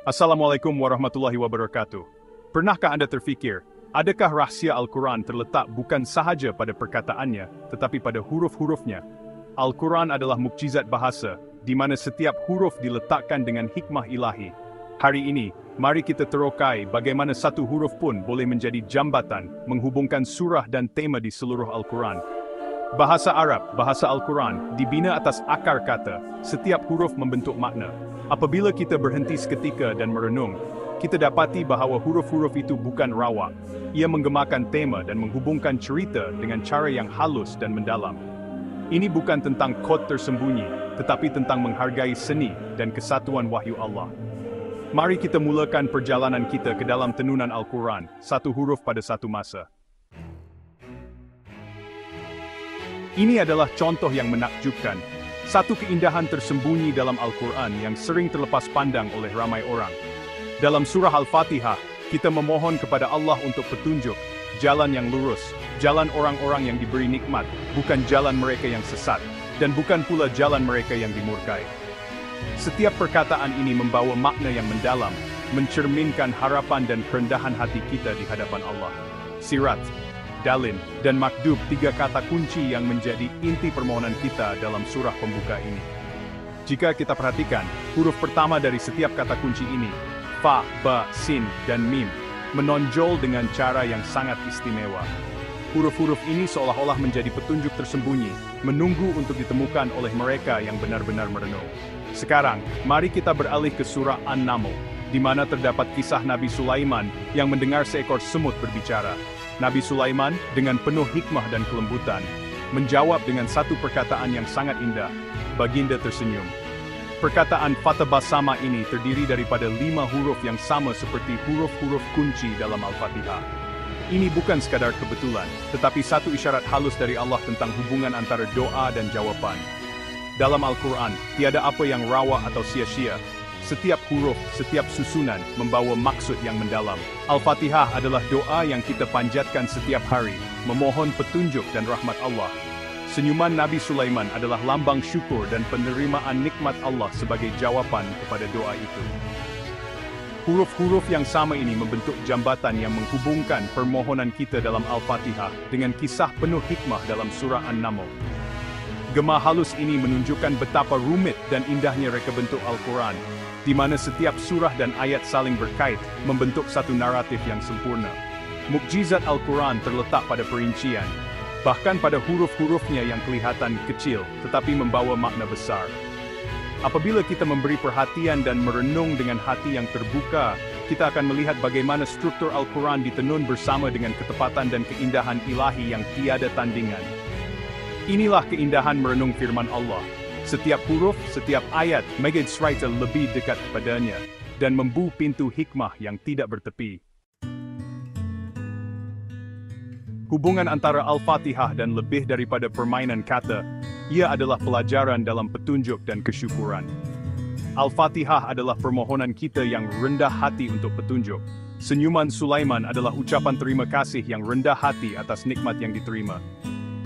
Assalamualaikum warahmatullahi wabarakatuh. Pernahkah Anda terfikir, adakah rahsia Al-Quran terletak bukan sahaja pada perkataannya, tetapi pada huruf-hurufnya? Al-Quran adalah mukjizat bahasa, di mana setiap huruf diletakkan dengan hikmah ilahi. Hari ini, mari kita terokai bagaimana satu huruf pun boleh menjadi jambatan, menghubungkan surah dan tema di seluruh Al-Quran. Bahasa Arab, bahasa Al-Quran, dibina atas akar kata, setiap huruf membentuk makna. Apabila kita berhenti seketika dan merenung, kita dapati bahawa huruf-huruf itu bukan rawak. Ia menggemakan tema dan menghubungkan cerita dengan cara yang halus dan mendalam. Ini bukan tentang kod tersembunyi, tetapi tentang menghargai seni dan kesatuan wahyu Allah. Mari kita mulakan perjalanan kita ke dalam tenunan Al-Quran, satu huruf pada satu masa. Ini adalah contoh yang menakjubkan, satu keindahan tersembunyi dalam Al-Quran yang sering terlepas pandang oleh ramai orang. Dalam surah Al-Fatihah, kita memohon kepada Allah untuk petunjuk, jalan yang lurus, jalan orang-orang yang diberi nikmat, bukan jalan mereka yang sesat, dan bukan pula jalan mereka yang dimurkai. Setiap perkataan ini membawa makna yang mendalam, mencerminkan harapan dan kerendahan hati kita di hadapan Allah. Sirat, dalin, dan makdub, tiga kata kunci yang menjadi inti permohonan kita dalam surah pembuka ini. Jika kita perhatikan, huruf pertama dari setiap kata kunci ini, fa, ba, sin, dan mim, menonjol dengan cara yang sangat istimewa. Huruf-huruf ini seolah-olah menjadi petunjuk tersembunyi, menunggu untuk ditemukan oleh mereka yang benar-benar merenung. Sekarang, mari kita beralih ke surah An-Naml, di mana terdapat kisah Nabi Sulaiman yang mendengar seekor semut berbicara. Nabi Sulaiman, dengan penuh hikmah dan kelembutan, menjawab dengan satu perkataan yang sangat indah. Baginda tersenyum. Perkataan Fatabasama ini terdiri daripada 5 huruf yang sama seperti huruf-huruf kunci dalam Al-Fatihah. Ini bukan sekadar kebetulan, tetapi satu isyarat halus dari Allah tentang hubungan antara doa dan jawaban. Dalam Al-Quran, tiada apa yang rawa atau sia-sia. Setiap huruf, setiap susunan membawa maksud yang mendalam. Al-Fatihah adalah doa yang kita panjatkan setiap hari, memohon petunjuk dan rahmat Allah. Senyuman Nabi Sulaiman adalah lambang syukur dan penerimaan nikmat Allah sebagai jawaban kepada doa itu. Huruf-huruf yang sama ini membentuk jambatan yang menghubungkan permohonan kita dalam Al-Fatihah dengan kisah penuh hikmah dalam surah An-Naml. Gema halus ini menunjukkan betapa rumit dan indahnya reka bentuk Al-Quran, di mana setiap surah dan ayat saling berkait, membentuk satu naratif yang sempurna. Mukjizat Al-Quran terletak pada perincian, bahkan pada huruf-hurufnya yang kelihatan kecil, tetapi membawa makna besar. Apabila kita memberi perhatian dan merenung dengan hati yang terbuka, kita akan melihat bagaimana struktur Al-Quran ditenun bersama dengan ketepatan dan keindahan ilahi yang tiada tandingan. Inilah keindahan merenung firman Allah. Setiap huruf, setiap ayat menjadi serata lebih dekat kepadanya dan membuka pintu hikmah yang tidak bertepi. Hubungan antara Al-Fatihah dan lebih daripada permainan kata, ia adalah pelajaran dalam petunjuk dan kesyukuran. Al-Fatihah adalah permohonan kita yang rendah hati untuk petunjuk. Senyuman Sulaiman adalah ucapan terima kasih yang rendah hati atas nikmat yang diterima.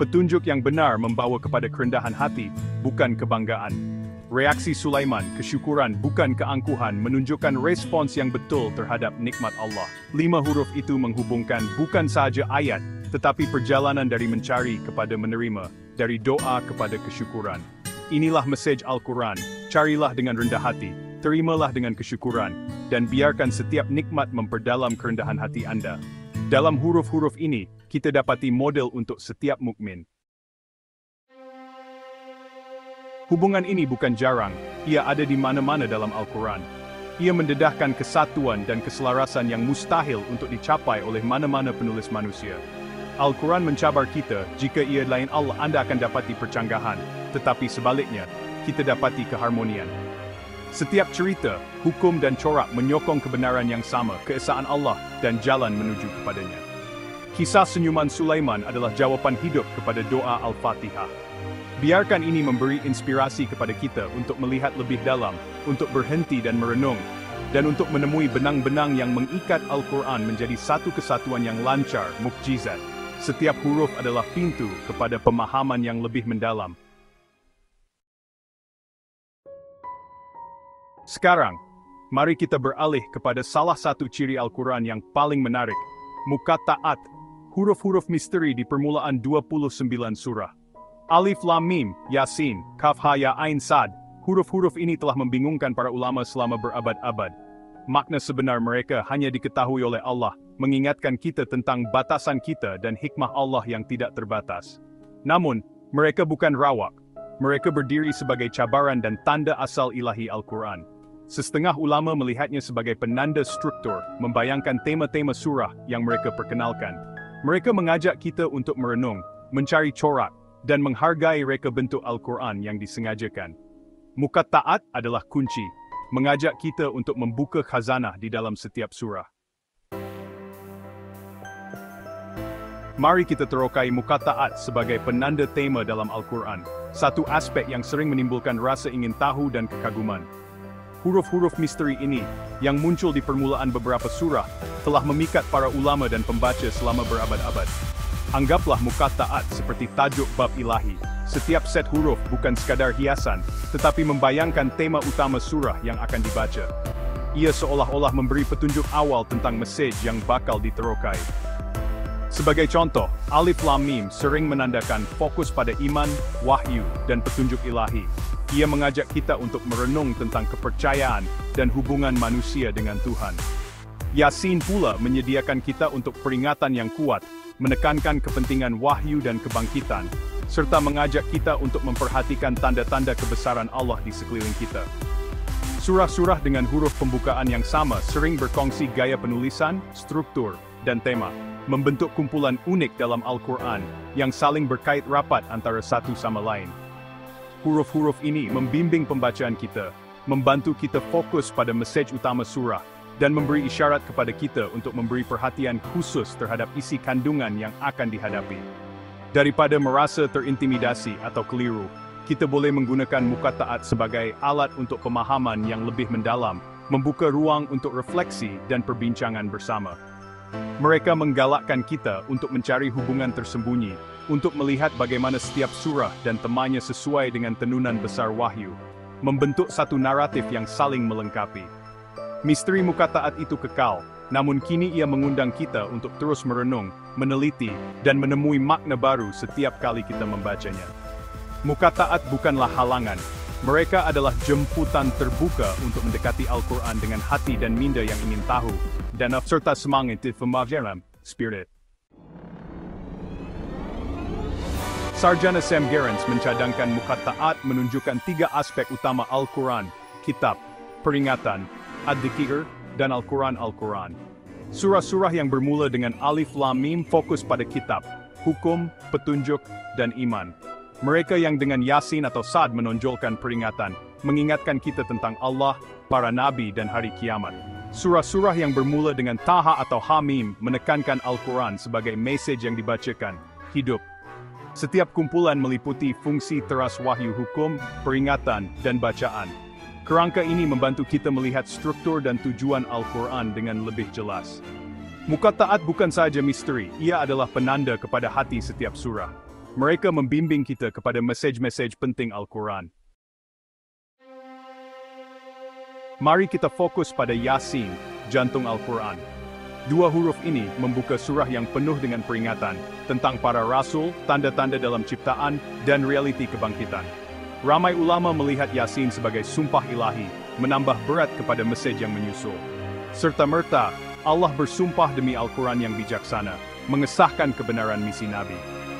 Petunjuk yang benar membawa kepada kerendahan hati, bukan kebanggaan. Reaksi Sulaiman, kesyukuran bukan keangkuhan, menunjukkan respons yang betul terhadap nikmat Allah. 5 huruf itu menghubungkan bukan sahaja ayat, tetapi perjalanan dari mencari kepada menerima, dari doa kepada kesyukuran. Inilah mesej Al-Quran, carilah dengan rendah hati, terimalah dengan kesyukuran, dan biarkan setiap nikmat memperdalam kerendahan hati Anda. Dalam huruf-huruf ini, kita dapati model untuk setiap mukmin. Hubungan ini bukan jarang, ia ada di mana-mana dalam Al-Quran. Ia mendedahkan kesatuan dan keselarasan yang mustahil untuk dicapai oleh mana-mana penulis manusia. Al-Quran mencabar kita, jika ia lain Allah Anda akan dapati percanggahan, tetapi sebaliknya, kita dapati keharmonian. Setiap cerita, hukum dan corak menyokong kebenaran yang sama, keesaan Allah, dan jalan menuju kepadanya. Kisah senyuman Sulaiman adalah jawapan hidup kepada doa Al-Fatihah. Biarkan ini memberi inspirasi kepada kita untuk melihat lebih dalam, untuk berhenti dan merenung, dan untuk menemui benang-benang yang mengikat Al-Quran menjadi satu kesatuan yang lancar, mukjizat. Setiap huruf adalah pintu kepada pemahaman yang lebih mendalam. Sekarang, Mari kita beralih kepada salah satu ciri Al-Quran yang paling menarik, Muqatta'at, huruf-huruf misteri di permulaan 29 surah. Alif Lam Mim, Yasin, Kaf Ha Ya Ain Sad, huruf-huruf ini telah membingungkan para ulama selama berabad-abad. Makna sebenar mereka hanya diketahui oleh Allah, mengingatkan kita tentang batasan kita dan hikmah Allah yang tidak terbatas. Namun, mereka bukan rawak. Mereka berdiri sebagai cabaran dan tanda asal ilahi Al-Quran. Setengah ulama melihatnya sebagai penanda struktur, membayangkan tema-tema surah yang mereka perkenalkan. Mereka mengajak kita untuk merenung, mencari corak, dan menghargai reka bentuk Al-Quran yang disengajakan. Muqatta'at adalah kunci, mengajak kita untuk membuka khazanah di dalam setiap surah. Mari kita terokai Muqatta'at sebagai penanda tema dalam Al-Quran, satu aspek yang sering menimbulkan rasa ingin tahu dan kekaguman. Huruf-huruf misteri ini, yang muncul di permulaan beberapa surah, telah memikat para ulama dan pembaca selama berabad-abad. Anggaplah Muqatta'at seperti tajuk bab ilahi. Setiap set huruf bukan sekadar hiasan, tetapi membayangkan tema utama surah yang akan dibaca. Ia seolah-olah memberi petunjuk awal tentang mesej yang bakal diterokai. Sebagai contoh, Alif Lam Mim sering menandakan fokus pada iman, wahyu, dan petunjuk ilahi. Ia mengajak kita untuk merenung tentang kepercayaan dan hubungan manusia dengan Tuhan. Yasin pula menyediakan kita untuk peringatan yang kuat, menekankan kepentingan wahyu dan kebangkitan, serta mengajak kita untuk memperhatikan tanda-tanda kebesaran Allah di sekeliling kita. Surah-surah dengan huruf pembukaan yang sama sering berkongsi gaya penulisan, struktur, dan tema, membentuk kumpulan unik dalam Al-Quran yang saling berkait rapat antara satu sama lain. Huruf-huruf ini membimbing pembacaan kita, membantu kita fokus pada mesej utama surah, dan memberi isyarat kepada kita untuk memberi perhatian khusus terhadap isi kandungan yang akan dihadapi. Daripada merasa terintimidasi atau keliru, kita boleh menggunakan Muqatta'at sebagai alat untuk pemahaman yang lebih mendalam, membuka ruang untuk refleksi dan perbincangan bersama. Mereka menggalakkan kita untuk mencari hubungan tersembunyi, untuk melihat bagaimana setiap surah dan temanya sesuai dengan tenunan besar wahyu, membentuk satu naratif yang saling melengkapi. Misteri Muqatta'at itu kekal, namun kini ia mengundang kita untuk terus merenung, meneliti, dan menemui makna baru setiap kali kita membacanya. Muqatta'at bukanlah halangan, mereka adalah jemputan terbuka untuk mendekati Al-Quran dengan hati dan minda yang ingin tahu, dan serta semangat di pemahaman spirit. Sarjana Sam Gerrans mencadangkan Muqatta'at menunjukkan tiga aspek utama Al-Quran, kitab, peringatan, ad-dhikr, dan Al-Quran. Surah-surah yang bermula dengan Alif Lam Mim fokus pada kitab, hukum, petunjuk, dan iman. Mereka yang dengan Yasin atau Sad menonjolkan peringatan, mengingatkan kita tentang Allah, para nabi, dan hari kiamat. Surah-surah yang bermula dengan Taha atau Hamim menekankan Al-Quran sebagai mesej yang dibacakan, hidup. Setiap kumpulan meliputi fungsi teras wahyu hukum, peringatan, dan bacaan. Kerangka ini membantu kita melihat struktur dan tujuan Al-Quran dengan lebih jelas. Muqatta'at bukan saja misteri, ia adalah penanda kepada hati setiap surah. Mereka membimbing kita kepada mesej-mesej penting Al-Quran. Mari kita fokus pada Yasin, jantung Al-Quran. Dua huruf ini membuka surah yang penuh dengan peringatan tentang para rasul, tanda-tanda dalam ciptaan, dan realiti kebangkitan. Ramai ulama melihat Yasin sebagai sumpah ilahi, menambah berat kepada mesej yang menyusul. Serta-merta, Allah bersumpah demi Al-Quran yang bijaksana, mengesahkan kebenaran misi Nabi.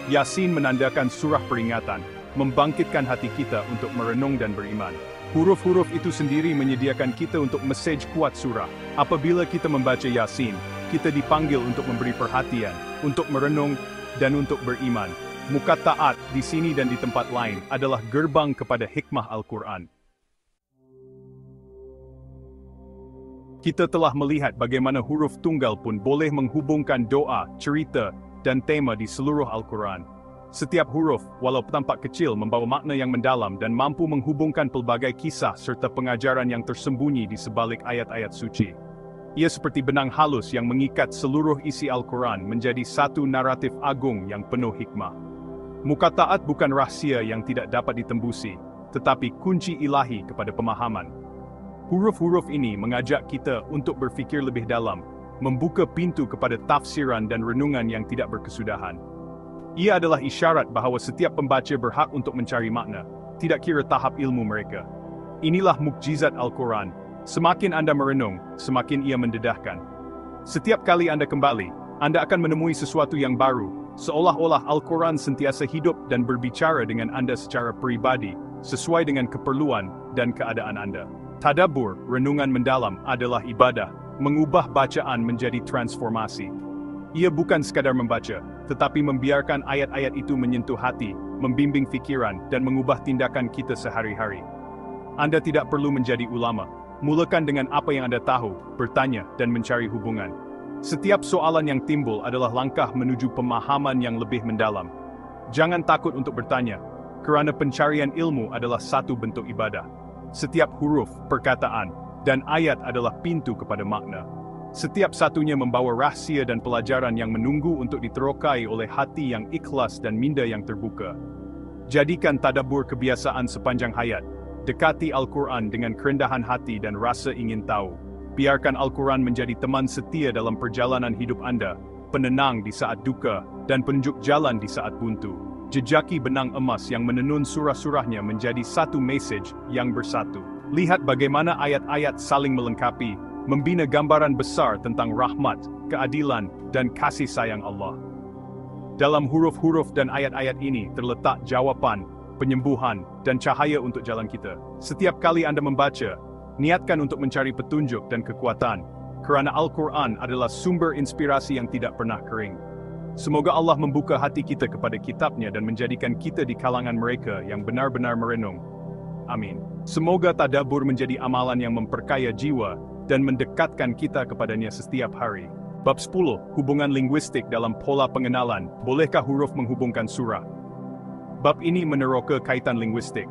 Yasin menandakan surah peringatan, membangkitkan hati kita untuk merenung dan beriman. Huruf-huruf itu sendiri menyediakan kita untuk mesej kuat surah. Apabila kita membaca Yasin, kita dipanggil untuk memberi perhatian, untuk merenung, dan untuk beriman. Muqatta'at di sini dan di tempat lain adalah gerbang kepada hikmah Al-Quran. Kita telah melihat bagaimana huruf tunggal pun boleh menghubungkan doa, cerita, dan tema di seluruh Al-Quran. Setiap huruf, walau tampak kecil, membawa makna yang mendalam dan mampu menghubungkan pelbagai kisah serta pengajaran yang tersembunyi di sebalik ayat-ayat suci. Ia seperti benang halus yang mengikat seluruh isi Al-Quran menjadi satu naratif agung yang penuh hikmah. Muqatta'at bukan rahasia yang tidak dapat ditembusi, tetapi kunci ilahi kepada pemahaman. Huruf-huruf ini mengajak kita untuk berfikir lebih dalam, membuka pintu kepada tafsiran dan renungan yang tidak berkesudahan. Ia adalah isyarat bahawa setiap pembaca berhak untuk mencari makna, tidak kira tahap ilmu mereka. Inilah mukjizat Al-Quran. Semakin Anda merenung, semakin ia mendedahkan. Setiap kali Anda kembali, Anda akan menemui sesuatu yang baru, seolah-olah Al-Quran sentiasa hidup dan berbicara dengan Anda secara pribadi, sesuai dengan keperluan dan keadaan Anda. Tadabbur, renungan mendalam, adalah ibadah, mengubah bacaan menjadi transformasi. Ia bukan sekadar membaca, tetapi membiarkan ayat-ayat itu menyentuh hati, membimbing fikiran, dan mengubah tindakan kita sehari-hari. Anda tidak perlu menjadi ulama. Mulakan dengan apa yang Anda tahu, bertanya, dan mencari hubungan. Setiap soalan yang timbul adalah langkah menuju pemahaman yang lebih mendalam. Jangan takut untuk bertanya, kerana pencarian ilmu adalah satu bentuk ibadah. Setiap huruf, perkataan, dan ayat adalah pintu kepada makna. Setiap satunya membawa rahsia dan pelajaran yang menunggu untuk diterokai oleh hati yang ikhlas dan minda yang terbuka. Jadikan tadabbur kebiasaan sepanjang hayat. Dekati Al-Quran dengan kerendahan hati dan rasa ingin tahu. Biarkan Al-Quran menjadi teman setia dalam perjalanan hidup Anda, penenang di saat duka, dan penunjuk jalan di saat buntu. Jejaki benang emas yang menenun surah-surahnya menjadi satu mesej yang bersatu. Lihat bagaimana ayat-ayat saling melengkapi, membina gambaran besar tentang rahmat, keadilan, dan kasih sayang Allah. Dalam huruf-huruf dan ayat-ayat ini terletak jawapan, penyembuhan, dan cahaya untuk jalan kita. Setiap kali Anda membaca, niatkan untuk mencari petunjuk dan kekuatan, kerana Al-Quran adalah sumber inspirasi yang tidak pernah kering. Semoga Allah membuka hati kita kepada kitabnya dan menjadikan kita di kalangan mereka yang benar-benar merenung. Amin. Semoga tadabbur menjadi amalan yang memperkaya jiwa dan mendekatkan kita kepadanya setiap hari. Bab 10. Hubungan linguistik dalam pola pengenalan. Bolehkah huruf menghubungkan surah? Bab ini meneroka kaitan linguistik.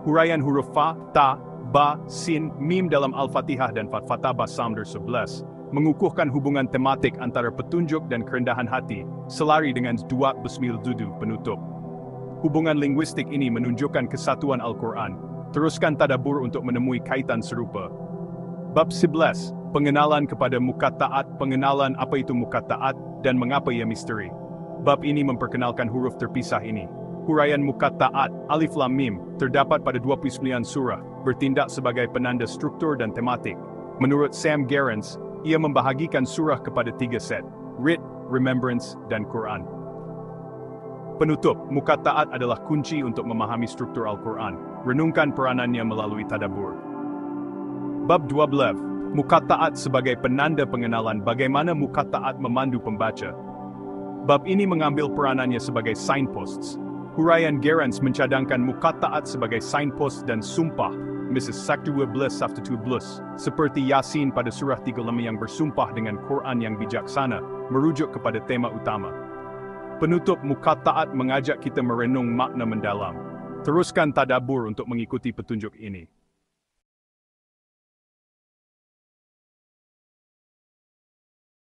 Huraian huruf fa, ta, ba, sin, mim dalam Al-Fatihah dan Fatha Basamder 11 mengukuhkan hubungan tematik antara petunjuk dan kerendahan hati, selari dengan dua bismil dudu penutup. Hubungan linguistik ini menunjukkan kesatuan Al-Quran. Teruskan tadabbur untuk menemui kaitan serupa. Bab 11. Pengenalan kepada mukatta'at. Pengenalan apa itu mukatta'at dan mengapa ia misteri. Bab ini memperkenalkan huruf terpisah ini. Huraian mukatta'at, alif lam mim, terdapat pada 29 surah, bertindak sebagai penanda struktur dan tematik. Menurut Sam Gerrans, ia membahagikan surah kepada 3 set, Writ, Remembrance, dan Quran. Penutup, mukatta'at adalah kunci untuk memahami struktur Al-Quran. Renungkan peranannya melalui tadabbur. Bab 12. Mukatta'at sebagai penanda pengenalan. Bagaimana mukatta'at memandu pembaca? Bab ini mengambil peranannya sebagai signposts. Huraian Gerrans mencadangkan mukatta'at sebagai signpost dan sumpah, Mrs. Saktu 12 Saftu 12, seperti Yasin pada surah 35 yang bersumpah dengan Quran yang bijaksana, merujuk kepada tema utama. Penutup, mukatta'at mengajak kita merenung makna mendalam. Teruskan tadabbur untuk mengikuti petunjuk ini.